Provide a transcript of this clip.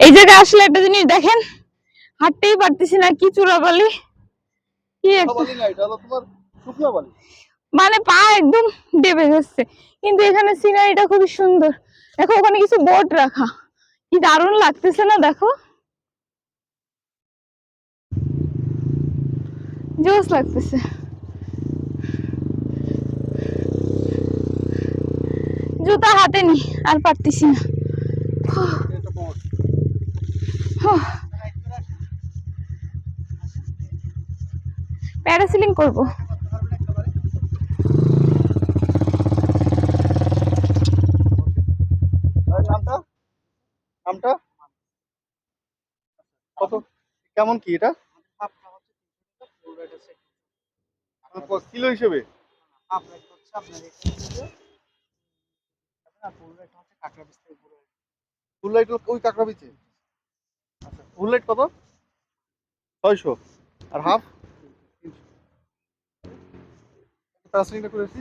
এই জায়গায় আসলে একটা জিনিস দেখেন, হাঁটতেই পারতেছি না, কি চূড়াবালি, কি একটা মানে পা একদম ডেবে যাচ্ছে। কিন্তু এখানে সিনারিটা খুবই সুন্দর। দেখো ওখানে কিছু বোট রাখা, কি দারুণ লাগতেছে না, দেখো জোস লাগতেছে। জুতা হাতে নি, আর পারতেছি না। প্যারাসিলিং করবো। কত কেমন কি এটা কিলো হিসেবে? ফুল লাইট ওই কাঁকড়া বিচে। আচ্ছা ফুল লাইট কত? 600 আর হাফ? প্যারাসিলিংটা করেছি।